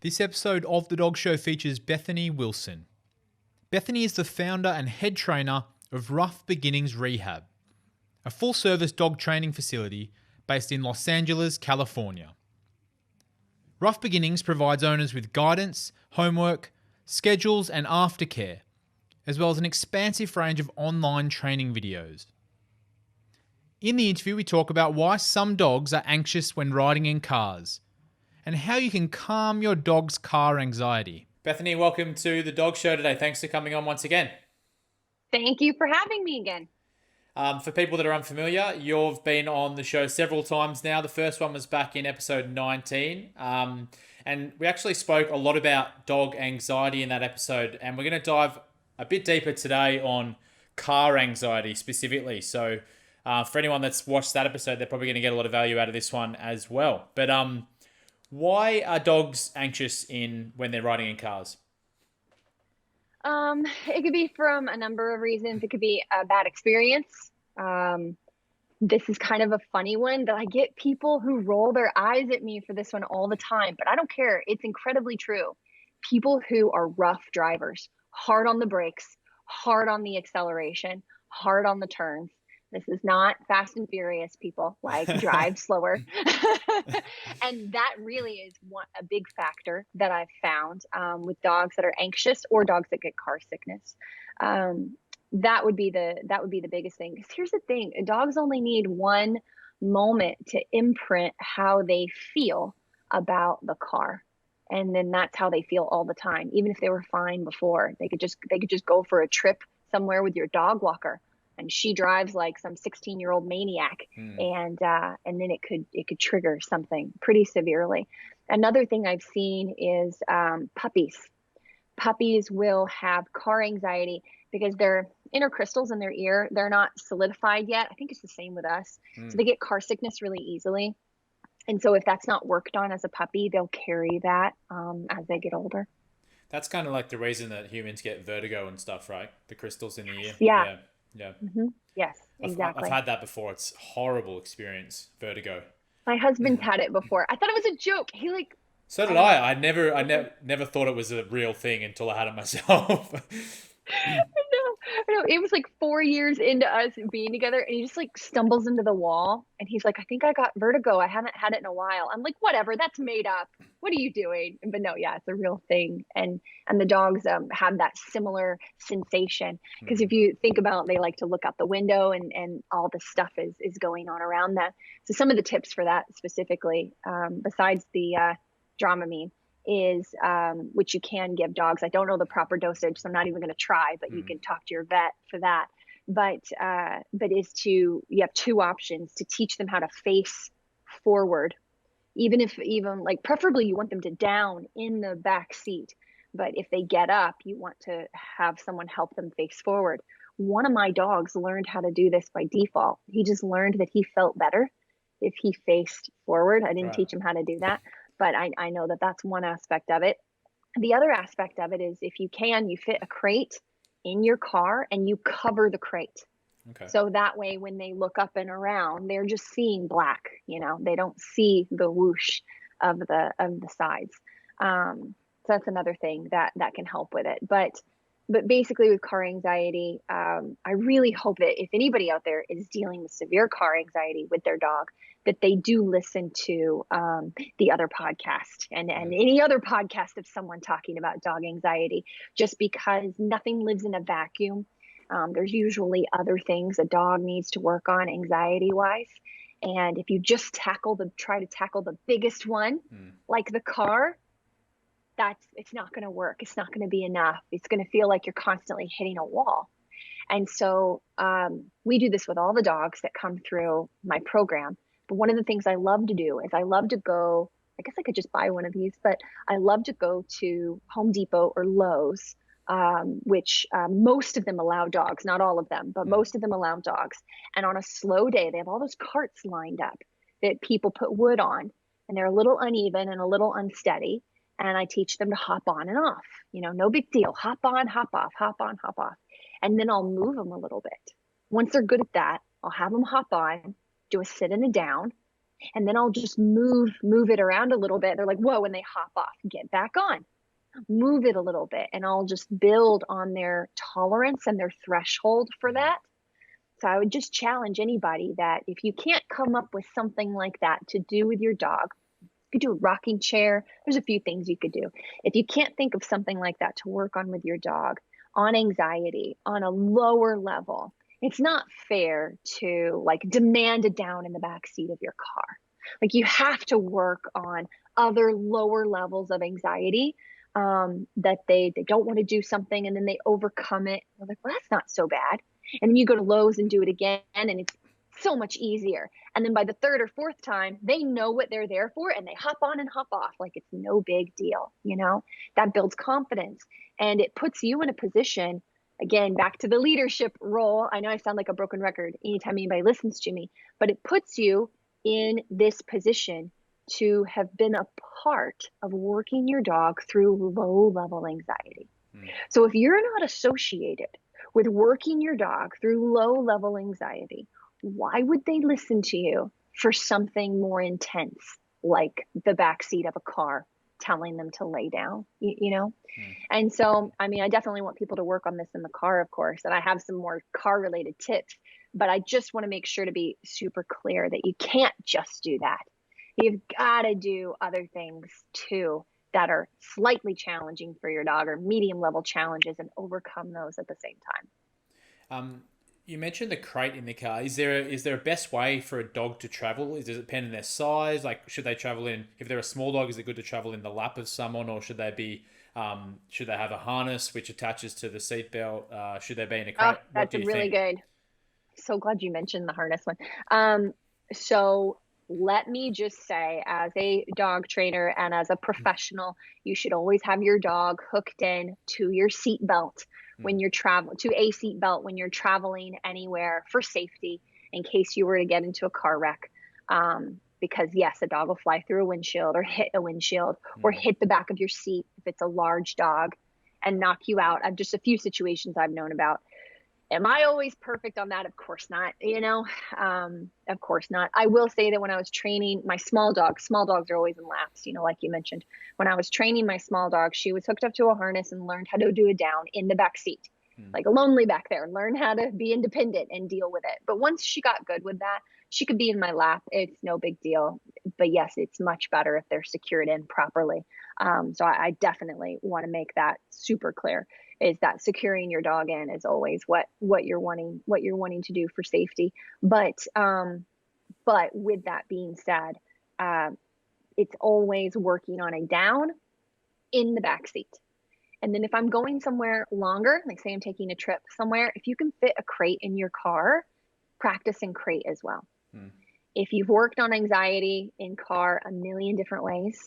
This episode of The Dog Show features Bethany Wilson. Bethany is the founder and head trainer of Ruff Beginnings Rehab, a full-service dog training facility based in Los Angeles, California. Ruff Beginnings provides owners with guidance, homework, schedules, and aftercare, as well as an expansive range of online training videos. In the interview, we talk about why some dogs are anxious when riding in cars, and how you can calm your dog's car anxiety. Bethany, welcome to The Dog Show today. Thanks for coming on once again. Thank you for having me again. For people that are unfamiliar, you've been on the show several times now. The first one was back in episode 19. And we actually spoke a lot about dog anxiety in that episode. And we're going to dive a bit deeper today on car anxiety specifically. So for anyone that's watched that episode, they're probably going to get a lot of value out of this one as well. But why are dogs anxious when they're riding in cars? It could be from a number of reasons. It could be a bad experience. This is kind of a funny one that I get people who roll their eyes at me for this one all the time, but I don't care. It's incredibly true. People who are rough drivers, hard on the brakes, hard on the acceleration, hard on the turns. This is not Fast and Furious, people. Like, drive slower. And that really is a big factor that I've found with dogs that are anxious or dogs that get car sickness. That would be the biggest thing. Because here's the thing: dogs only need one moment to imprint how they feel about the car, and then that's how they feel all the time. Even if they were fine before, they could just go for a trip somewhere with your dog walker, and she drives like some 16-year-old maniac, and then it could trigger something pretty severely. Another thing I've seen is puppies. Puppies will have car anxiety because their intercrystals in their ear, they're not solidified yet. I think it's the same with us. So they get car sickness really easily. And so if that's not worked on as a puppy, they'll carry that as they get older. That's kind of like the reason that humans get vertigo and stuff, right? The crystals in the ear. Yeah. Yeah. Mm-hmm. Yes, exactly. I've had that before. It's a horrible experience, vertigo. My husband's had it before. I thought it was a joke. So did I. I never thought it was a real thing until I had it myself. I know. It was like 4 years into us being together, and he just like stumbles into the wall, and he's like, "I think I got vertigo. I haven't had it in a while." I'm like, "Whatever, that's made up. What are you doing?" But no, yeah, it's a real thing, and the dogs have that similar sensation because if you think about, they like to look out the window, and all this stuff is going on around them. So some of the tips for that specifically, besides the Dramamine, is which you can give dogs. I don't know the proper dosage, so I'm not even going to try, but you can talk to your vet for that. But you have two options to teach them how to face forward, even like preferably you want them to down in the back seat. But if they get up, you want to have someone help them face forward. One of my dogs learned how to do this by default. He just learned that he felt better if he faced forward. I didn't teach him how to do that. But I know that that's one aspect of it. The other aspect of it is if you can, you fit a crate in your car and you cover the crate. Okay. So that way, when they look up and around, they're just seeing black. They don't see the whoosh of the sides. So that's another thing that can help with it. But basically with car anxiety, I really hope that if anybody out there is dealing with severe car anxiety with their dog, that they do listen to the other podcast and any other podcast of someone talking about dog anxiety, just because nothing lives in a vacuum. There's usually other things a dog needs to work on anxiety wise. And if you just try to tackle the biggest one, like the car, it's not going to work. It's not going to be enough. It's going to feel like you're constantly hitting a wall. And so we do this with all the dogs that come through my program. But one of the things I love to do is I love to go, I guess I could just buy one of these, but I love to go to Home Depot or Lowe's, which most of them allow dogs, not all of them, but most of them allow dogs. And on a slow day, they have all those carts lined up that people put wood on, and they're a little uneven and a little unsteady. And I teach them to hop on and off, no big deal. Hop on, hop off, hop on, hop off. And then I'll move them a little bit. Once they're good at that, I'll have them hop on, do a sit and a down, And then I'll just move it around a little bit. They're like, whoa, and they hop off, get back on, move it a little bit. And I'll just build on their tolerance and their threshold for that. So I would just challenge anybody that if you can't come up with something like that to do with your dog, you could do a rocking chair. There's a few things you could do. If you can't think of something like that to work on with your dog, on anxiety, on a lower level, it's not fair to like demand a down in the back seat of your car. Like you have to work on other lower levels of anxiety, that they don't want to do something and then they overcome it. They're like, well, that's not so bad. And then you go to Lowe's and do it again, and it's so much easier. And then by the third or fourth time, they know what they're there for and they hop on and hop off like it's no big deal. That builds confidence, and it puts you in a position, again, back to the leadership role. I know I sound like a broken record anytime anybody listens to me, but it puts you in this position to have been a part of working your dog through low level anxiety. So if you're not associated with working your dog through low level anxiety, why would they listen to you for something more intense, like the backseat of a car telling them to lay down, And so, I mean, I definitely want people to work on this in the car, of course, and I have some more car related tips, but I just want to make sure to be super clear that you can't just do that. You've got to do other things too that are slightly challenging for your dog or medium level challenges and overcome those at the same time. You mentioned the crate in the car. Is there a best way for a dog to travel? Does it depend on their size? Like, should they travel in, if they're a small dog, is it good to travel in the lap of someone, or should they have a harness which attaches to the seatbelt? Should they be in a crate? Oh, that's really good. So glad you mentioned the harness one. So let me just say, as a dog trainer and as a professional, you should always have your dog hooked in to your seat belt when you're to a seat belt when you're traveling anywhere for safety in case you were to get into a car wreck. Because yes, a dog will fly through a windshield or hit a windshield or hit the back of your seat if it's a large dog and knock you out. I've just a few situations I've known about. Am I always perfect on that? Of course not. Of course not. I will say that when I was training my small dogs are always in laps, like you mentioned. When I was training my small dog, she was hooked up to a harness and learned how to do a down in the back seat, like lonely back there, learn how to be independent and deal with it. But once she got good with that, she could be in my lap. It's no big deal. But yes, it's much better if they're secured in properly. So I definitely want to make that super clear, is that securing your dog in is always what you're wanting to do for safety. But with that being said, it's always working on a down in the back seat. And then if I'm going somewhere longer, like say I'm taking a trip somewhere, if you can fit a crate in your car, practice in crate as well. If you've worked on anxiety in car a million different ways,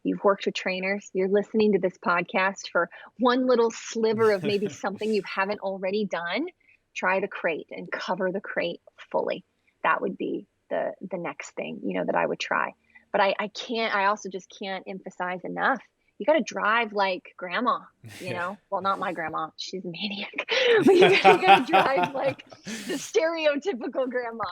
you've worked with trainers, you're listening to this podcast for one little sliver of maybe something you haven't already done, try the crate and cover the crate fully. That would be the next thing, that I would try. But I also just can't emphasize enough. You got to drive like grandma, well, not my grandma. She's a maniac. But you got to drive like the stereotypical grandma,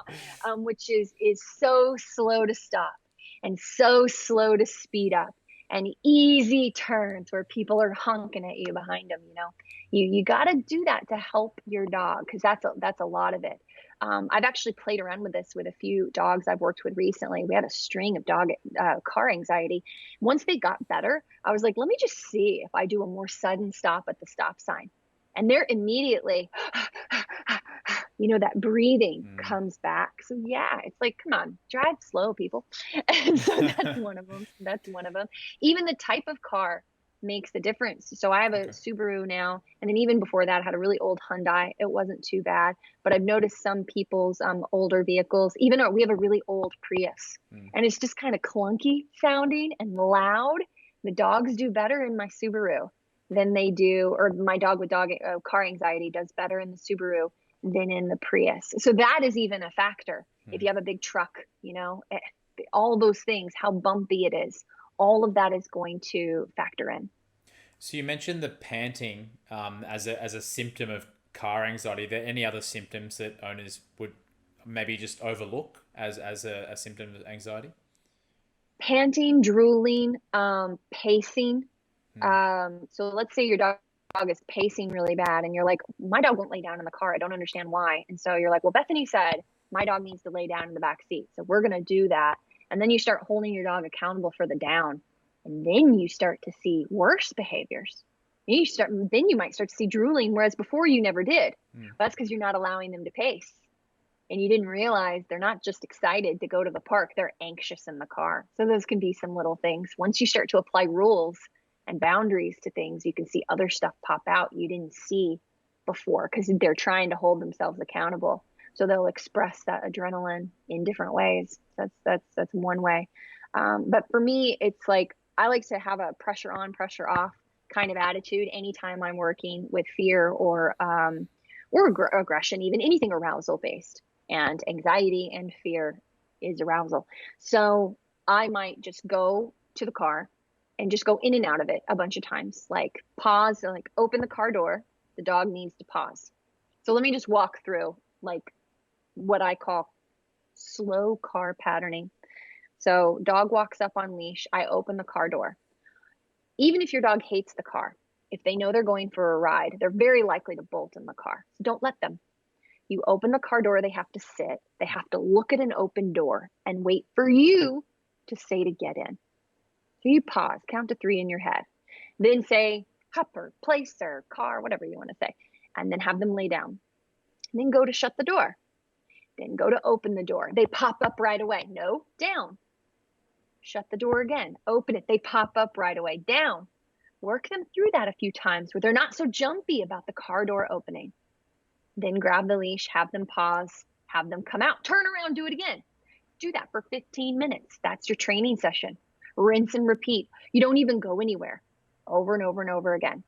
which is so slow to stop and so slow to speed up, and easy turns where people are honking at you behind them. You got to do that to help your dog, because that's a lot of it. I've actually played around with this with a few dogs I've worked with recently. We had a string of car anxiety. Once they got better, I was like, let me just see if I do a more sudden stop at the stop sign. And they're immediately, that breathing comes back. So yeah, it's like, come on, drive slow, people. And so that's one of them. Even the type of car makes a difference. So I have a Subaru now, and then even before that, I had a really old Hyundai. It wasn't too bad, but I've noticed some people's older vehicles, we have a really old Prius, and it's just kind of clunky sounding and loud. The dogs do better in my Subaru than they do, or my dog with car anxiety does better in the Subaru than in the Prius. So that is even a factor. If you have a big truck, all those things, how bumpy it is, all of that is going to factor in. So you mentioned the panting as a symptom of car anxiety. Are there any other symptoms that owners maybe just overlook as a symptom of anxiety? Panting, drooling, pacing. Hmm. So let's say your dog is pacing really bad and you're like, my dog won't lay down in the car. I don't understand why. And so you're like, well, Bethany said my dog needs to lay down in the back seat. So we're going to do that. And then you start holding your dog accountable for the down. And then you start to see worse behaviors. Then you might start to see drooling, whereas before you never did. Hmm. But that's because you're not allowing them to pace. And you didn't realize they're not just excited to go to the park, they're anxious in the car. So those can be some little things. Once you start to apply rules and boundaries to things, you can see other stuff pop out you didn't see before because they're trying to hold themselves accountable. So they'll express that adrenaline in different ways. That's one way. But for me, it's like I like to have a pressure on, pressure off kind of attitude anytime I'm working with fear or aggression, even anything arousal based. And anxiety and fear is arousal. So I might just go to the car and just go in and out of it a bunch of times, like pause, and like open the car door. The dog needs to pause. So let me just walk through like what I call slow car patterning. So dog walks up on leash. I open the car door. Even if your dog hates the car, if they know they're going for a ride, they're very likely to bolt in the car. So don't let them. You open the car door, they have to sit. They have to look at an open door and wait for you to say to get in. So you pause, count to 3 in your head. Then say, hopper, placer, car, whatever you want to say. And then have them lay down. And then go to shut the door. Then go to open the door. They pop up right away. No, down. Shut the door again. Open it. They pop up right away. Down. Work them through that a few times where they're not so jumpy about the car door opening. Then grab the leash, have them pause, have them come out, turn around, do it again. Do that for 15 minutes. That's your training session. Rinse and repeat. You don't even go anywhere. Over and over and over again.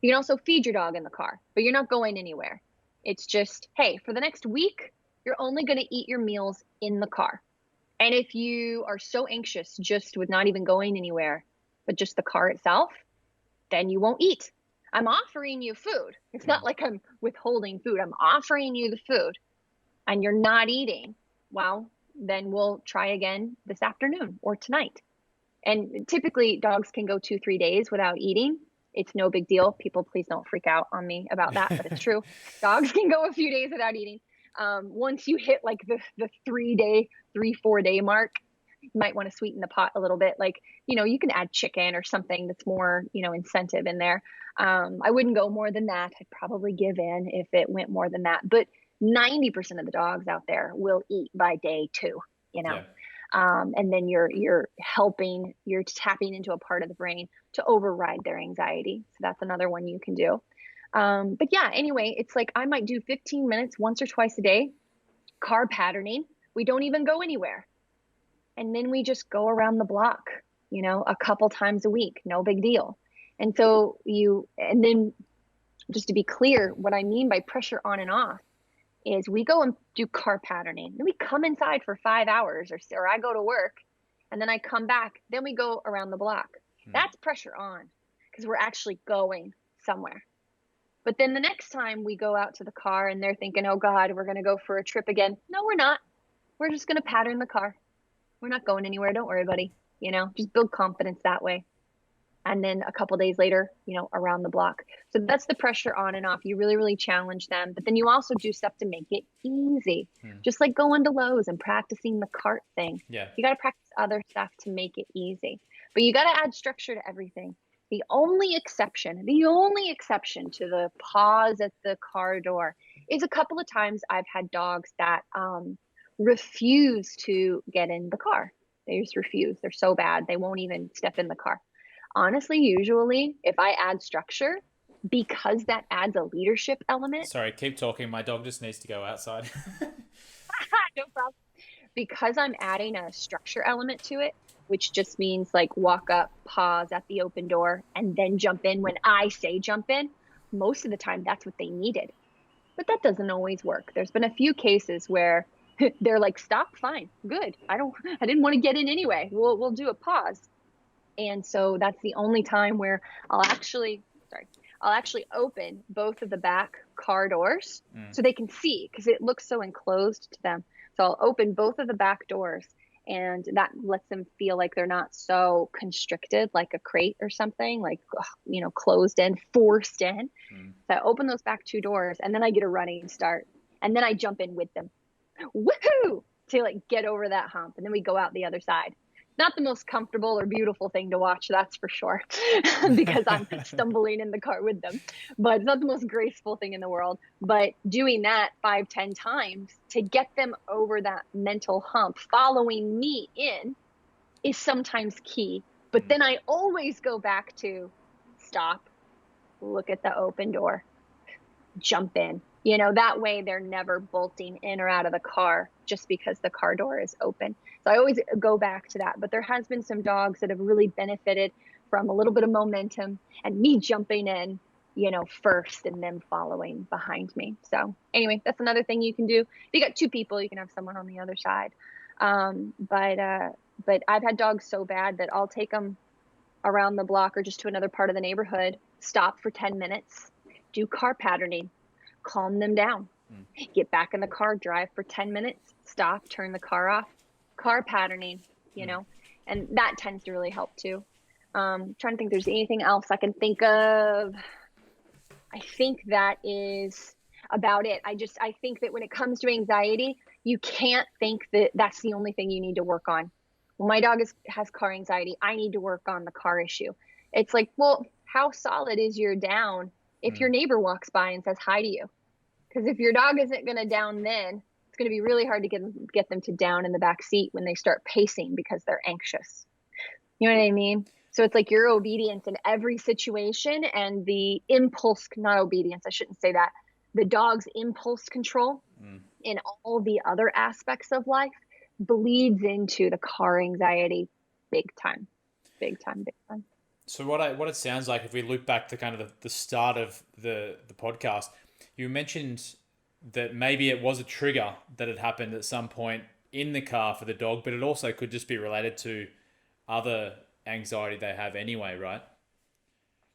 You can also feed your dog in the car, but you're not going anywhere. It's just, hey, for the next week, you're only going to eat your meals in the car. And if you are so anxious just with not even going anywhere, but just the car itself, then you won't eat. I'm offering you food. It's not like I'm withholding food. I'm offering you the food and you're not eating. Well, then we'll try again this afternoon or tonight. And typically dogs can go 2-3 days without eating. It's no big deal. People, please don't freak out on me about that, but it's true. Dogs can go a few days without eating. Once you hit like the 3-4 day mark, you might want to sweeten the pot a little bit. Like, you can add chicken or something that's more, incentive in there. I wouldn't go more than that. I'd probably give in if it went more than that. But 90% of the dogs out there will eat by day 2, Yeah. And then you're tapping into a part of the brain to override their anxiety. So that's another one you can do. But yeah, anyway, it's like I might do 15 minutes once or twice a day, car patterning. We don't even go anywhere. And then we just go around the block, a couple times a week, no big deal. And so and then just to be clear, what I mean by pressure on and off is we go and do car patterning. Then we come inside for 5 hours or I go to work and then I come back. Then we go around the block. That's pressure on because we're actually going somewhere. But then the next time we go out to the car and they're thinking, oh God, we're going to go for a trip again. No, we're not. We're just going to pattern the car. We're not going anywhere. Don't worry, buddy. Just build confidence that way. And then a couple days later, around the block. So that's the pressure on and off. You really, really challenge them. But then you also do stuff to make it easy. Just like going to Lowe's and practicing the cart thing. Yeah. You got to practice other stuff to make it easy. But you got to add structure to everything. The only exception to the pause at the car door is a couple of times I've had dogs that refuse to get in the car. They just refuse. They're so bad. They won't even step in the car. Honestly, usually if I add structure, because that adds a leadership element. Sorry, keep talking. My dog just needs to go outside. No problem. Because I'm adding a structure element to it, which just means like walk up, pause at the open door, and then jump in when I say jump in. Most of the time, that's what they needed. But that doesn't always work. There's been a few cases where they're like, stop, fine, good. I didn't want to get in anyway. We'll do a pause. And so that's the only time where I'll I'll actually open both of the back car doors so they can see, because it looks so enclosed to them. So I'll open both of the back doors, and that lets them feel like they're not so constricted, like a crate or something, like, closed in, forced in. So I open those back 2 doors, and then I get a running start, and then I jump in with them. Woohoo! To like get over that hump, and then we go out the other side. Not the most comfortable or beautiful thing to watch, that's for sure, because I'm stumbling in the car with them. But it's not the most graceful thing in the world. But doing that 5-10 times to get them over that mental hump, following me in, is sometimes key. But then I always go back to stop, look at the open door, jump in. That way they're never bolting in or out of the car just because the car door is open. So I always go back to that. But there has been some dogs that have really benefited from a little bit of momentum and me jumping in, first, and them following behind me. So anyway, that's another thing you can do. If you got 2 people, you can have someone on the other side. But I've had dogs so bad that I'll take them around the block or just to another part of the neighborhood, stop for 10 minutes, do car patterning, calm them down, get back in the car, drive for 10 minutes, stop, turn the car off, car patterning, and that tends to really help too. Trying to think if there's anything else I can think of. I think that is about it. I think that when it comes to anxiety, you can't think that that's the only thing you need to work on. Well, my dog has car anxiety. I need to work on the car issue. It's like, well, how solid is your down if your neighbor walks by and says hi to you? Because if your dog isn't going to down, then it's going to be really hard to get them to down in the back seat when they start pacing because they're anxious. You know what I mean? So it's like your obedience in every situation, and the impulse, not obedience, I shouldn't say that, the dog's impulse control in all the other aspects of life bleeds into the car anxiety big time. So what it sounds like, if we look back to kind of the start of the podcast, you mentioned that maybe it was a trigger that had happened at some point in the car for the dog, but it also could just be related to other anxiety they have anyway, right?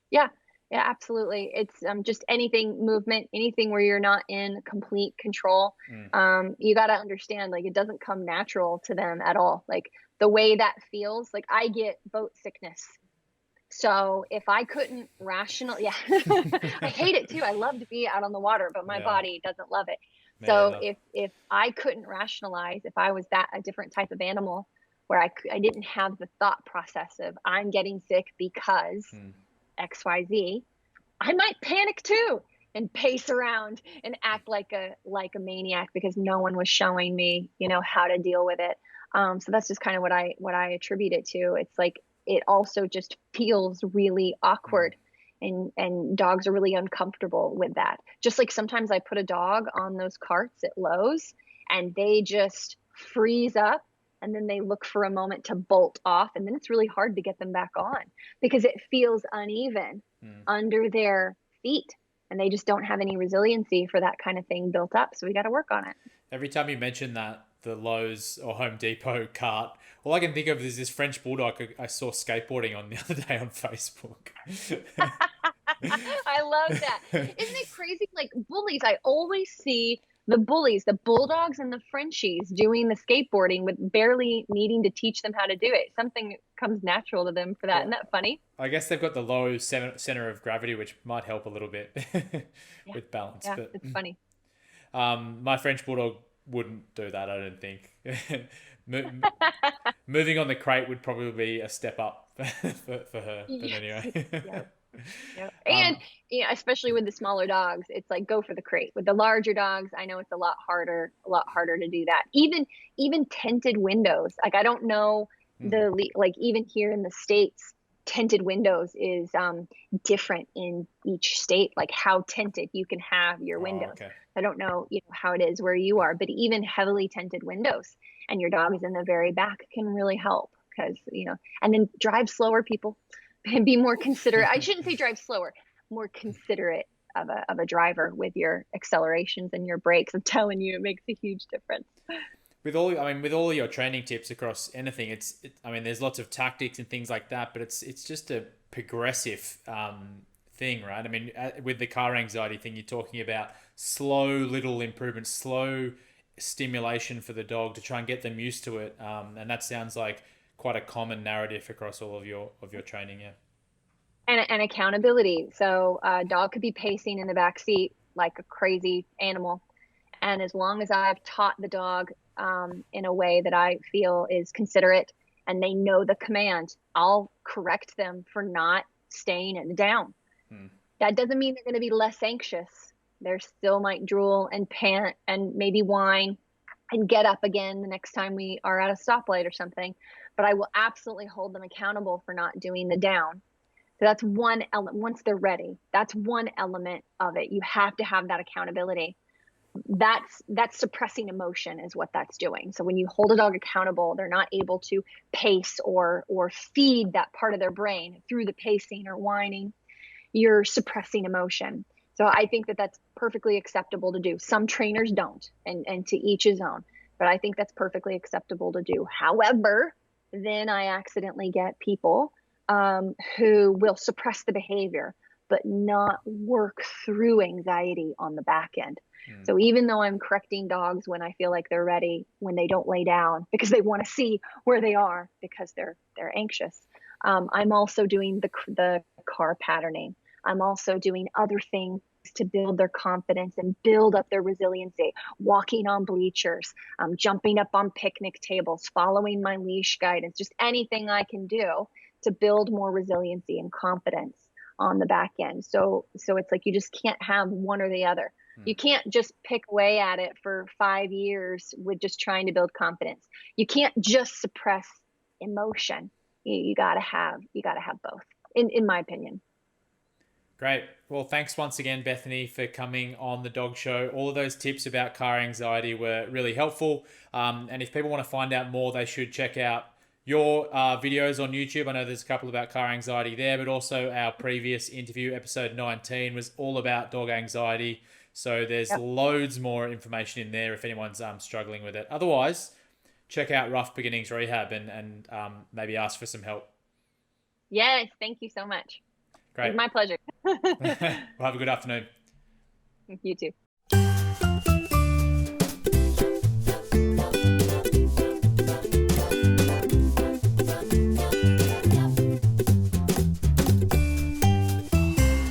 Yeah, absolutely. It's just anything, movement, anything where you're not in complete control. You got to understand, like, it doesn't come natural to them at all. Like the way that feels, like I get boat sickness. So if I couldn't I hate it too. I love to be out on the water, but my body doesn't love it. So if I couldn't rationalize, if I was a different type of animal where I didn't have the thought process of I'm getting sick because XYZ, I might panic too and pace around and act like a maniac because no one was showing me, how to deal with it. So that's just kind of what I attribute it to. It's like, it also just feels really awkward, and dogs are really uncomfortable with that. Just like sometimes I put a dog on those carts at Lowe's and they just freeze up, and then they look for a moment to bolt off, and then it's really hard to get them back on because it feels uneven under their feet, and they just don't have any resiliency for that kind of thing built up. So we got to work on it. Every time you mention that, the Lowe's or Home Depot cart, all I can think of is this French bulldog I saw skateboarding on the other day on Facebook. I love that. Isn't it crazy? Like bullies, I always see the bullies, the bulldogs and the Frenchies doing the skateboarding with barely needing to teach them how to do it. Something comes natural to them for that. Isn't that funny? I guess they've got the low center of gravity, which might help a little bit with balance. Yeah, but it's funny. My French bulldog wouldn't do that, I don't think. Moving on the crate would probably be a step up for her. But anyway. Yep. And especially with the smaller dogs, it's like go for the crate. With the larger dogs, I know it's a lot harder to do that. Even tinted windows. Like I don't know like even here in the States, tinted windows is different in each state, like how tinted you can have your windows. Okay. I don't know, how it is where you are, but even heavily tinted windows and your dog is in the very back can really help because, and then drive slower, people, and be more considerate. I shouldn't say drive slower, more considerate of a driver with your accelerations and your brakes. I'm telling you, it makes a huge difference. With all your training tips across anything, there's lots of tactics and things like that, but it's just a progressive thing, right? I mean, with the car anxiety thing, you're talking about slow little improvements, slow stimulation for the dog to try and get them used to it. And that sounds like quite a common narrative across all of your training. Yeah. And accountability. So a dog could be pacing in the back seat like a crazy animal. And as long as I've taught the dog in a way that I feel is considerate and they know the command, I'll correct them for not staying in the down. Hmm. That doesn't mean they're going to be less anxious. They still might drool and pant and maybe whine and get up again the next time we are at a stoplight or something. But I will absolutely hold them accountable for not doing the down. So that's one element. Once they're ready, that's one element of it. You have to have that accountability. That's suppressing emotion is what that's doing. So when you hold a dog accountable, they're not able to pace or feed that part of their brain through the pacing or whining. You're suppressing emotion. So I think that that's perfectly acceptable to do. Some trainers don't, and to each his own. But I think that's perfectly acceptable to do. However, then I accidentally get people who will suppress the behavior, but not work through anxiety on the back end. So even though I'm correcting dogs when I feel like they're ready, when they don't lay down because they want to see where they are because they're anxious, I'm also doing the car patterning. I'm also doing other things to build their confidence and build up their resiliency, walking on bleachers, jumping up on picnic tables, following my leash guidance, just anything I can do to build more resiliency and confidence on the back end. So it's like you just can't have one or the other. You can't just pick away at it for 5 years with just trying to build confidence. You can't just suppress emotion. You gotta have both, in my opinion. Great. Well, thanks once again, Bethany, for coming on the dog show. All of those tips about car anxiety were really helpful. And if people want to find out more, they should check out your videos on YouTube. I know there's a couple about car anxiety there, but also our previous interview, episode 19, was all about dog anxiety. So there's loads more information in there if anyone's struggling with it. Otherwise, check out Ruff Beginnings Rehab and maybe ask for some help. Yes, thank you so much. Great. It was my pleasure. Well, have a good afternoon. You too.